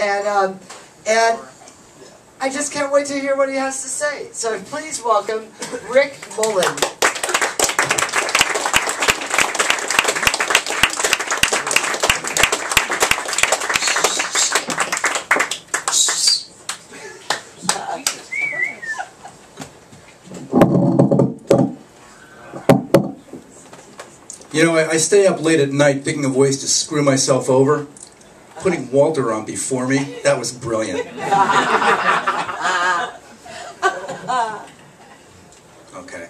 And I just can't wait to hear what he has to say. So please welcome Rick Mullin. You know, I stay up late at night thinking of ways to screw myself over. Putting Walter on before me, that was brilliant. Okay.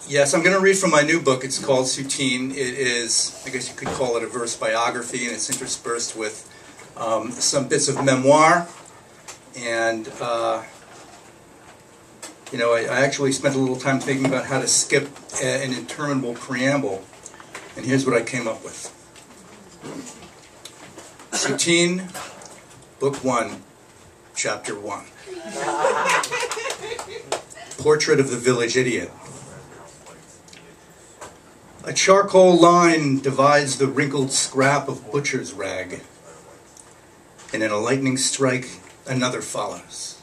Yes, I'm going to read from my new book. It's called Soutine. It is, I guess you could call it a verse biography, and it's interspersed with some bits of memoir. And, you know, I actually spent a little time thinking about how to skip an interminable preamble. And here's what I came up with. Soutine, Book 1, Chapter 1. Portrait of the Village Idiot. A charcoal line divides the wrinkled scrap of butcher's rag, and in a lightning strike, another follows.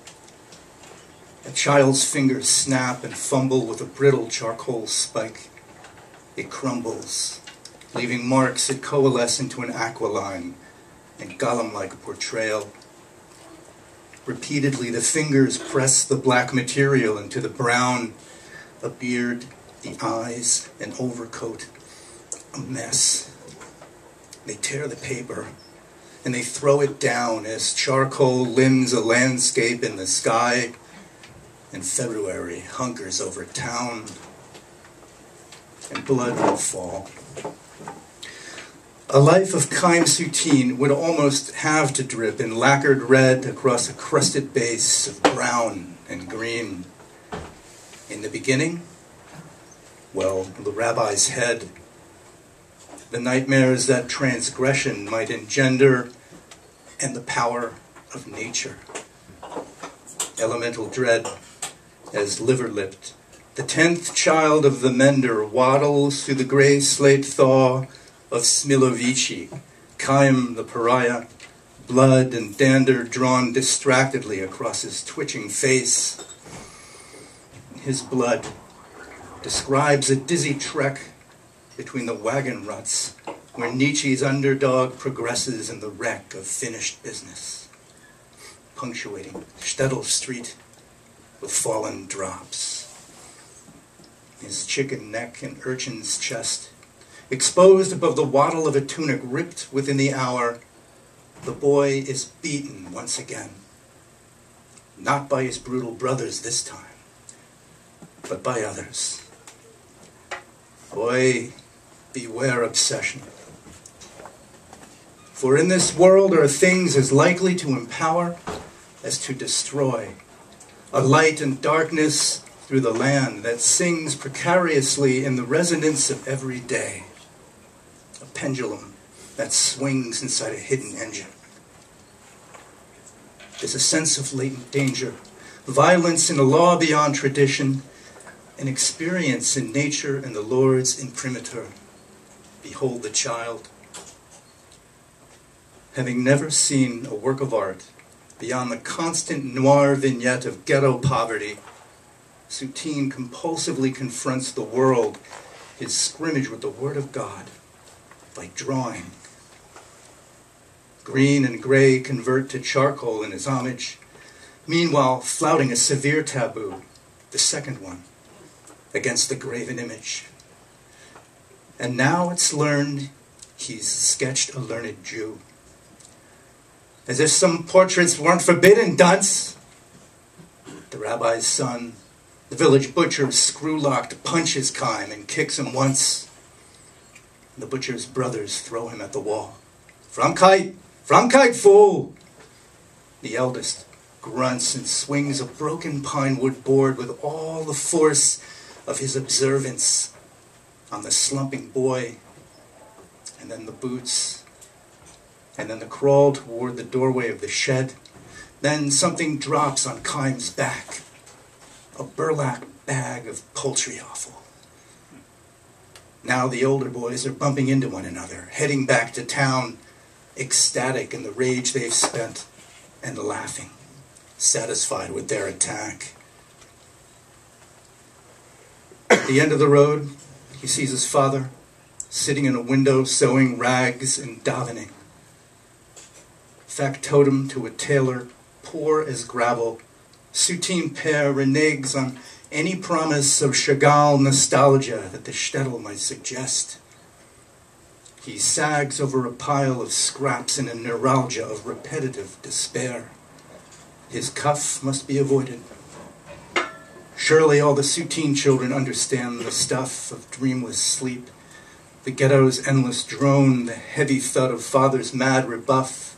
A child's fingers snap and fumble with a brittle charcoal spike. It crumbles, leaving marks that coalesce into an aquiline and golem-like portrayal. Repeatedly, the fingers press the black material into the brown, a beard, the eyes, an overcoat, a mess. They tear the paper, and they throw it down as charcoal limns a landscape in the sky, and February hungers over town, and blood will fall. A life of Soutine would almost have to drip in lacquered red across a crusted base of brown and green. In the beginning, well, the rabbi's head, the nightmares that transgression might engender, and the power of nature. Elemental dread, as liver-lipped, the 10th child of the mender waddles through the gray slate thaw of Smilovici, Chaim the pariah, blood and dander drawn distractedly across his twitching face. His blood describes a dizzy trek between the wagon ruts where Nietzsche's underdog progresses in the wreck of finished business, punctuating Stettel Street with fallen drops. His chicken neck and urchin's chest, exposed above the waddle of a tunic ripped within the hour, the boy is beaten once again. Not by his brutal brothers this time, but by others. Boy, beware obsession. For in this world are things as likely to empower as to destroy. A light and darkness through the land that sings precariously in the resonance of every day. A pendulum that swings inside a hidden engine. There's a sense of latent danger, violence in a law beyond tradition, an experience in nature and the Lord's imprimatur. Behold the child. Having never seen a work of art beyond the constant noir vignette of ghetto poverty, Soutine compulsively confronts the world, his scrimmage with the Word of God, by drawing. Green and gray convert to charcoal in his homage, meanwhile flouting a severe taboo, the second one, against the graven image. And now it's learned he's sketched a learned Jew. As if some portraits weren't forbidden, dunce! The rabbi's son, the village butcher, screw-locked, punches Chaim and kicks him once. The butcher's brothers throw him at the wall. Fromkeit, fool! The eldest grunts and swings a broken pine wood board with all the force of his observance on the slumping boy, and then the boots, and then the crawl toward the doorway of the shed. Then something drops on Chaim's back, a burlap bag of poultry offal. Now the older boys are bumping into one another, heading back to town, ecstatic in the rage they've spent, and laughing, satisfied with their attack. At the end of the road, he sees his father sitting in a window sewing rags and davening. Factotum to a tailor, poor as gravel, Soutine père reneges on any promise of Chagall nostalgia that the shtetl might suggest. He sags over a pile of scraps in a neuralgia of repetitive despair. His cuff must be avoided. Surely all the Soutine children understand the stuff of dreamless sleep, the ghetto's endless drone, the heavy thud of father's mad rebuff.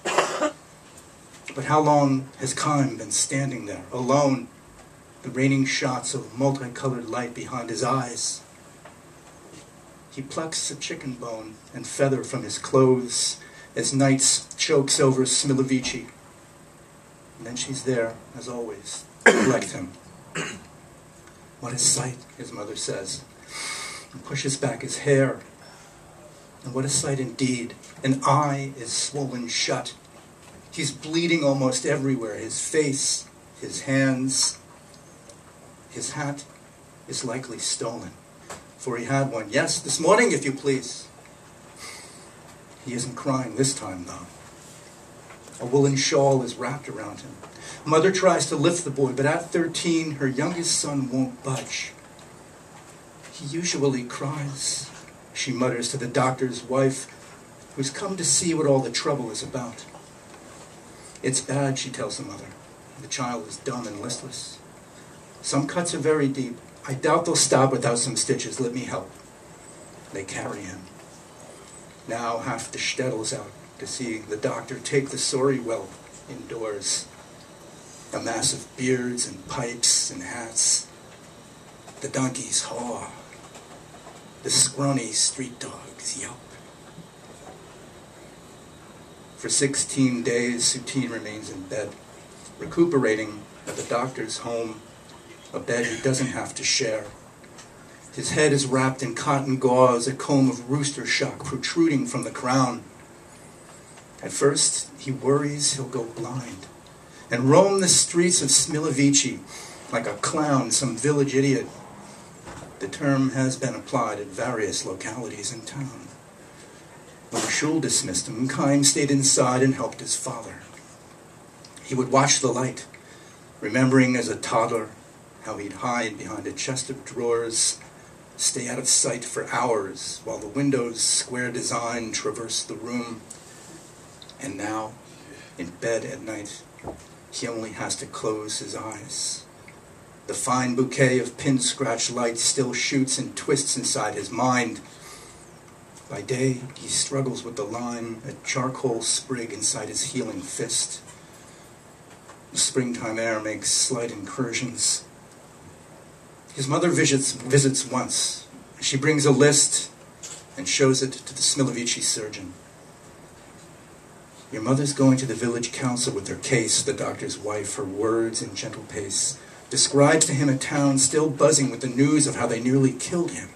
But how long has Chaim been standing there, alone, the raining shots of multicolored light behind his eyes? He plucks a chicken bone and feather from his clothes as night chokes over Smilovici. And then she's there, as always, to collect him. What a sight, his mother says, and pushes back his hair. And what a sight indeed. An eye is swollen shut. He's bleeding almost everywhere. His face, his hands, his hat is likely stolen. For he had one. Yes, this morning, if you please. He isn't crying this time, though. A woolen shawl is wrapped around him. Mother tries to lift the boy, but at 13, her youngest son won't budge. He usually cries, she mutters to the doctor's wife, who's come to see what all the trouble is about. It's bad, she tells the mother. The child is dumb and listless. Some cuts are very deep. I doubt they'll stop without some stitches. Let me help. They carry him. Now half the shtetl's out to see the doctor take the sorry whelp indoors. A mass of beards and pipes and hats. The donkeys haw. The scrawny street dogs yelp. For 16 days, Soutine remains in bed, recuperating at the doctor's home, a bed he doesn't have to share. His head is wrapped in cotton gauze, a comb of rooster shock protruding from the crown. At first, he worries he'll go blind and roam the streets of Smilovici like a clown, some village idiot. The term has been applied at various localities in town. When the shul dismissed him, Chaim stayed inside and helped his father. He would watch the light, remembering as a toddler how he'd hide behind a chest of drawers, stay out of sight for hours while the window's square design traversed the room. And now, in bed at night, he only has to close his eyes. The fine bouquet of pin-scratch light still shoots and twists inside his mind. By day, he struggles with the line, a charcoal sprig inside his healing fist. The springtime air makes slight incursions. His mother visits once. She brings a list and shows it to the Smilovici surgeon. Your mother's going to the village council with her case, the doctor's wife, her words in gentle pace, describes to him a town still buzzing with the news of how they nearly killed him.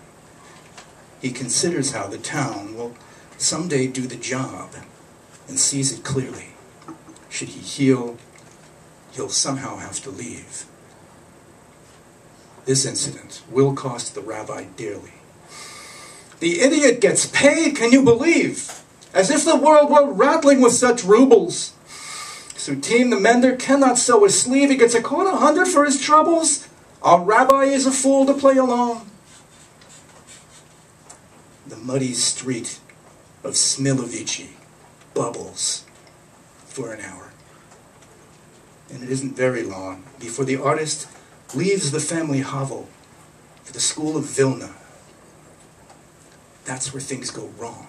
He considers how the town will someday do the job and sees it clearly. Should he heal, he'll somehow have to leave. This incident will cost the rabbi dearly. The idiot gets paid, can you believe? As if the world were rattling with such rubles. Soutine the mender cannot sew a sleeve. He gets $200 for his troubles. Our rabbi is a fool to play along. The muddy street of Smilovici bubbles for an hour. And it isn't very long before the artist leaves the family hovel for the school of Vilna. That's where things go wrong.